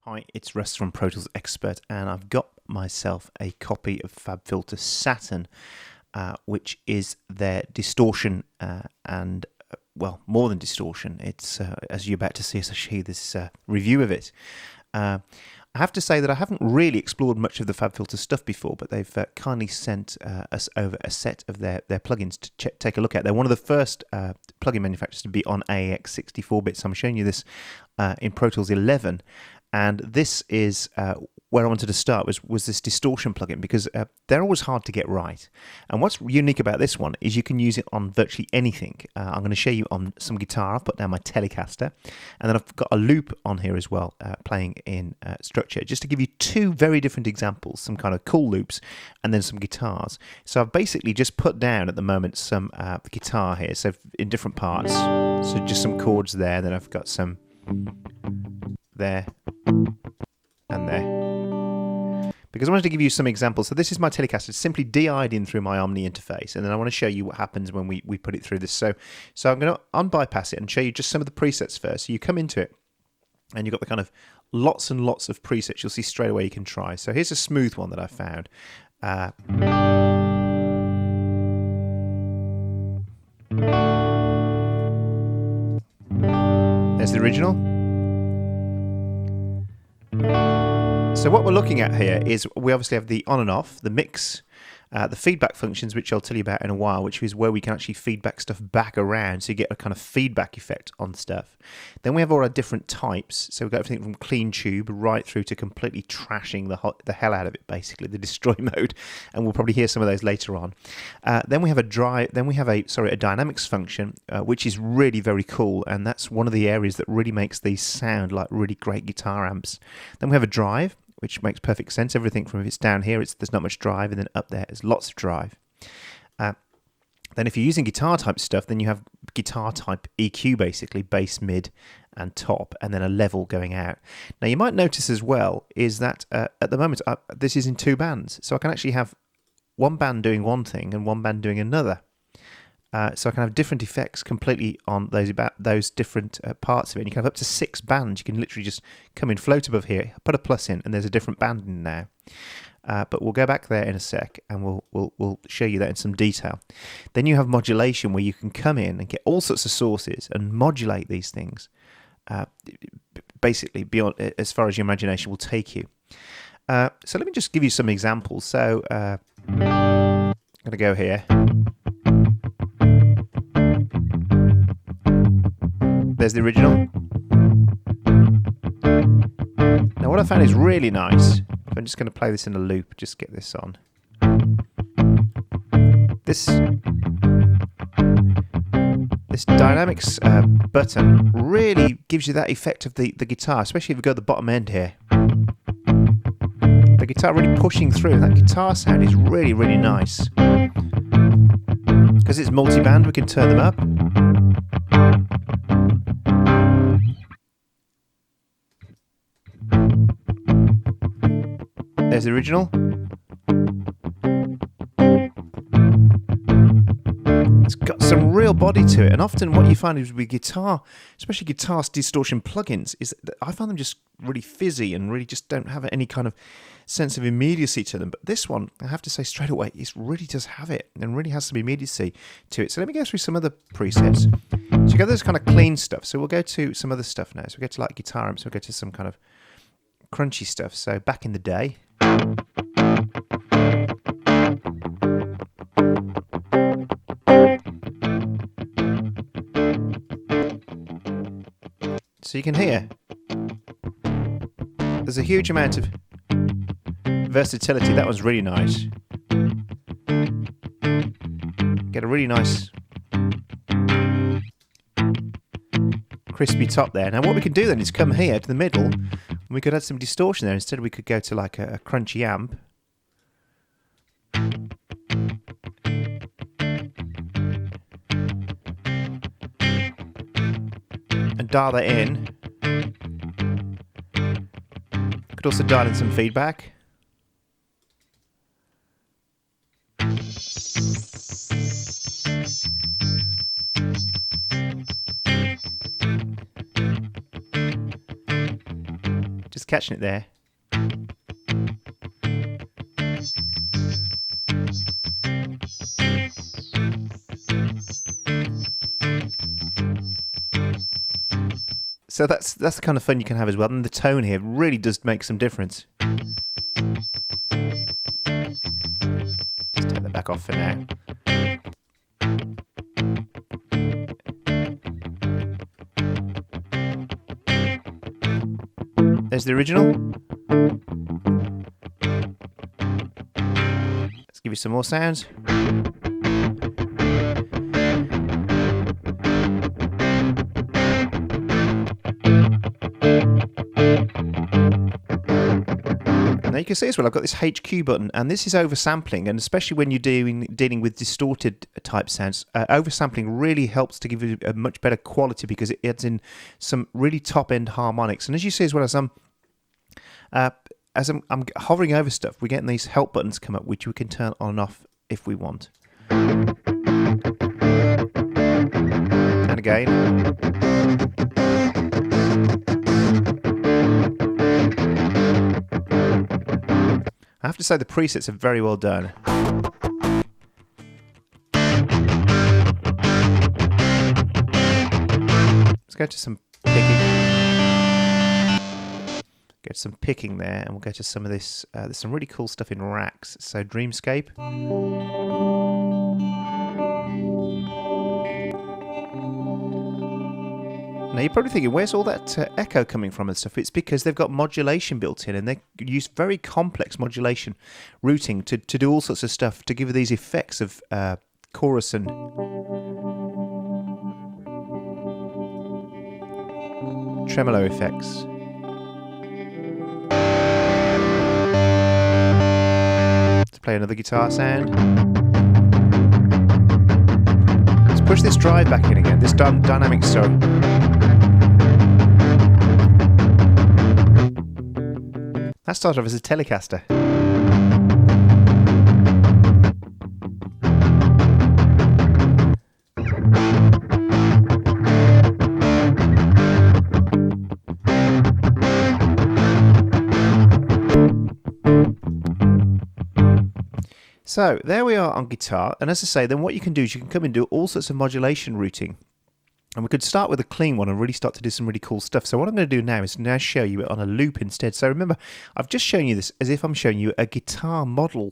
Hi, it's Russ from Pro Tools Expert, and I've got myself a copy of Fabfilter Saturn, which is their distortion well, more than distortion. It's, as you're about to see as I show you this review of it. I have to say that I haven't really explored much of the Fabfilter stuff before, but they've kindly sent us over a set of their plugins to take a look at. They're one of the first plugin manufacturers to be on AX 64-bit, so I'm showing you this in Pro Tools 11. And this is where I wanted to start was this distortion plugin, because they're always hard to get right. And what's unique about this one is you can use it on virtually anything. I'm going to show you on some guitar. I've put down my Telecaster, and then I've got a loop on here as well, playing in structure, just to give you two very different examples, some kind of cool loops and then some guitars. So I've basically just put down at the moment some guitar here, so in different parts. So just some chords there, then I've got some there and there, because I wanted to give you some examples. So this is my Telecaster, simply DI'd in through my Omni interface, and then I want to show you what happens when we put it through this. So I'm going to unbypass it and show you just some of the presets first. So you come into it and you've got the kind of lots and lots of presets you'll see straight away you can try. So here's a smooth one that I found. There's the original. So what we're looking at here is we obviously have the on and off, the mix, the feedback functions, which I'll tell you about in a while, which is where we can actually feedback stuff back around, so you get a kind of feedback effect on stuff. Then we have all our different types, so we've got everything from clean tube right through to completely trashing the hell out of it, basically, the destroy mode, and we'll probably hear some of those later on. Then we have a dynamics function, which is really very cool, and that's one of the areas that really makes these sound like really great guitar amps. Then we have a drive, which makes perfect sense. Everything from if it's down here, there's not much drive, and then up there, there's lots of drive. Then if you're using guitar type stuff, then you have guitar type EQ, basically, bass, mid, and top, and then a level going out. Now you might notice as well is that at the moment, this is in two bands. So I can actually have one band doing one thing and one band doing another. So I can have different effects completely on those different parts of it. And you can have up to 6 bands. You can literally just come in, float above here, put a plus in, and there's a different band in now. But we'll go back there in a sec, and we'll show you that in some detail. Then you have modulation, where you can come in and get all sorts of sources and modulate these things, basically beyond as far as your imagination will take you. So let me just give you some examples. So I'm going to go here. There's the original. Now what I found is really nice, I'm just going to play this in a loop, just get this on. This dynamics button really gives you that effect of the guitar, especially if you go to the bottom end here. The guitar really pushing through. That guitar sound is really, really nice. Because it's multi-band, we can turn them up. There's the original. It's got some real body to it, and often what you find is with guitar, especially guitar distortion plugins, is that I find them just really fizzy and really just don't have any kind of sense of immediacy to them. But this one, I have to say straight away, it really does have it, and really has some immediacy to it. So let me go through some other presets. So you got this kind of clean stuff. So we'll go to some other stuff now. So we go to like guitar amps. We'll go to some kind of crunchy stuff. So back in the day. So you can hear there's a huge amount of versatility. That was really nice. Get a really nice crispy top there. Now what we can do then is come here to the middle, and we could add some distortion there. Instead we could go to like a crunchy amp. And dial that in. Could also dial in some feedback. catching it there. So that's the kind of fun you can have as well. And the tone here really does make some difference. Just take that back off for now. There's the original. Let's give you some more sounds. Now you can see as well, I've got this HQ button, and this is oversampling, and especially when you're dealing with distorted type sounds, oversampling really helps to give you a much better quality because it adds in some really top-end harmonics. And as you see as well, as I'm hovering over stuff, we're getting these help buttons come up, which we can turn on and off if we want. And again. I have to say the presets are very well done. Let's go to some picking. Go to some picking there, and we'll go to some of this. There's some really cool stuff in racks. So Dreamscape. Now you're probably thinking, where's all that echo coming from and stuff? It's because they've got modulation built in, and they use very complex modulation routing to do all sorts of stuff to give you these effects of chorus and tremolo effects. Let's play another guitar sound. Let's push this drive back in again, this dynamic story. That started off as a Telecaster. So there we are on guitar, and as I say, then what you can do is you can come and do all sorts of modulation routing. And we could start with a clean one and really start to do some really cool stuff. So what I'm going to do now is now show you it on a loop instead. So remember, I've just shown you this as if I'm showing you a guitar modeling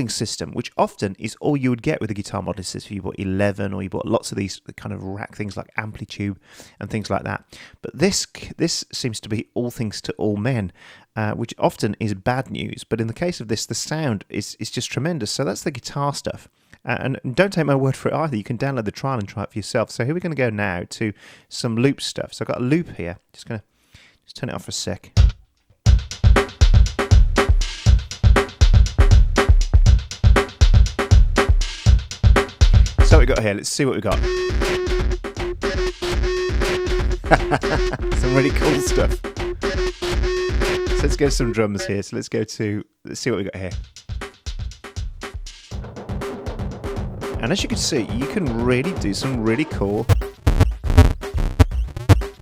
system, which often is all you would get with a guitar modeling system. You bought 11, or you bought lots of these kind of rack things like Amplitude and things like that. But this seems to be all things to all men, which often is bad news. But in the case of this, the sound is just tremendous. So that's the guitar stuff. And don't take my word for it either. You can download the trial and try it for yourself. So here we're going to go now to some loop stuff. So I've got a loop here. Just going to turn it off for a sec. So what we got here. Let's see what we got. Some really cool stuff. So let's go to some drums here. So let's see what we got here. And as you can see, you can really do some really cool.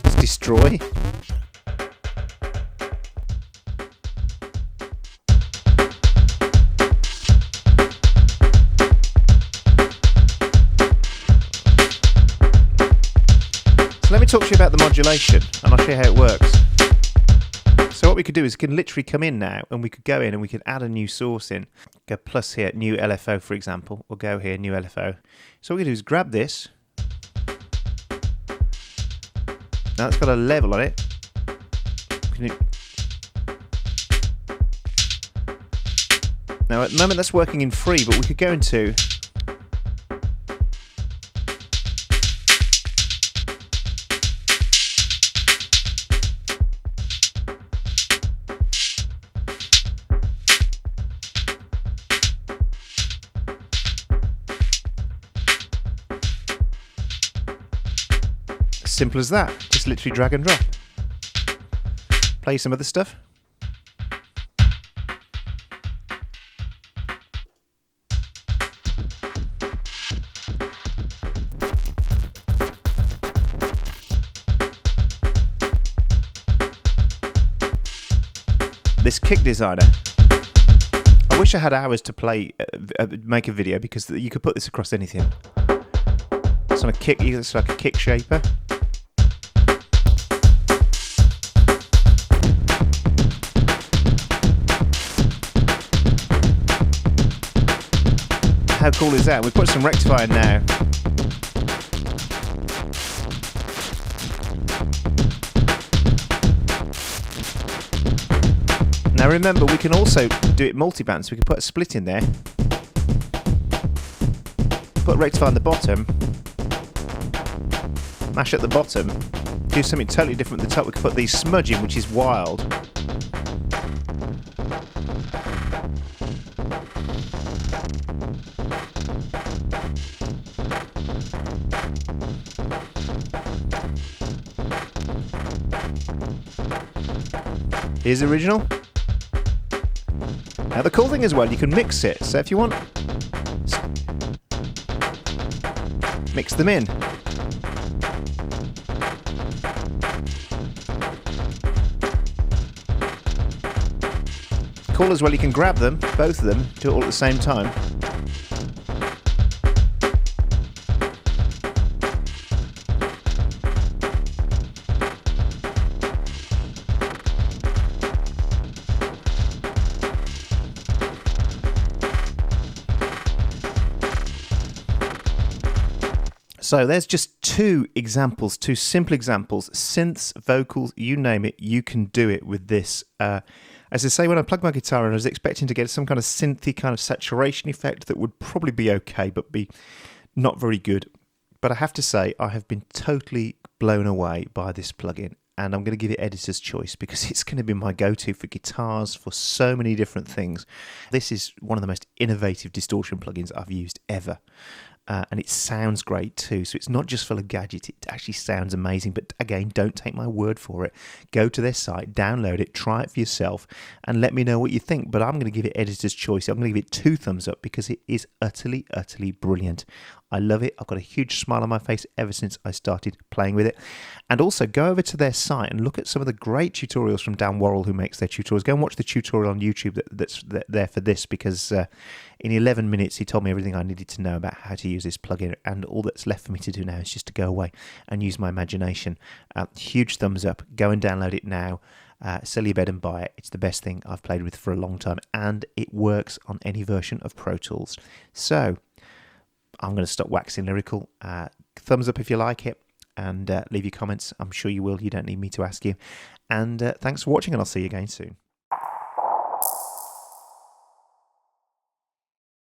Let's destroy. So let me talk to you about the modulation, and I'll show you how it works. So what we could do is we can literally come in now, and we could go in and we could add a new source in. Go plus here, new LFO for example. We'll go here, new LFO. So what we can do is grab this. Now it's got a level on it. Now at the moment that's working in free, but we could go into simple as that. Just literally drag and drop. Play some other stuff. this kick designer. I wish I had hours to make a video, because you could put this across anything. It's on a kick. It's like a kick shaper. How cool is that? We put some rectifier now. Now remember, we can also do it multi-band, so we can put a split in there, put rectifier on the bottom, mash at the bottom, do something totally different at the top. We can put these smudge in, which is wild. Here's original. Now the cool thing as well, you can mix it. So if you want, mix them in. Cool as well, you can grab them, both of them, do it all at the same time. So there's just two examples, two simple examples. Synths, vocals, you name it, you can do it with this. As I say, when I plugged my guitar in, I was expecting to get some kind of synthy kind of saturation effect that would probably be okay, but be not very good. But I have to say, I have been totally blown away by this plugin. And I'm going to give it editor's choice, because it's going to be my go-to for guitars, for so many different things. This is one of the most innovative distortion plugins I've used ever. And it sounds great too. So it's not just full of gadgets, it actually sounds amazing. But again, don't take my word for it. Go to their site, download it, try it for yourself, and let me know what you think. But I'm going to give it editor's choice. I'm going to give it 2 thumbs up, because it is utterly, utterly brilliant. I love it. I've got a huge smile on my face ever since I started playing with it. And also go over to their site and look at some of the great tutorials from Dan Worrell, who makes their tutorials. Go and watch the tutorial on YouTube that's there for this, because in 11 minutes he told me everything I needed to know about how to use this plugin, and all that's left for me to do now is just to go away and use my imagination. Huge thumbs up. Go and download it now. Sell your bed and buy it. It's the best thing I've played with for a long time, and it works on any version of Pro Tools. So I'm going to stop waxing lyrical. Thumbs up if you like it, and leave your comments. I'm sure you will. You don't need me to ask you. And thanks for watching, and I'll see you again soon.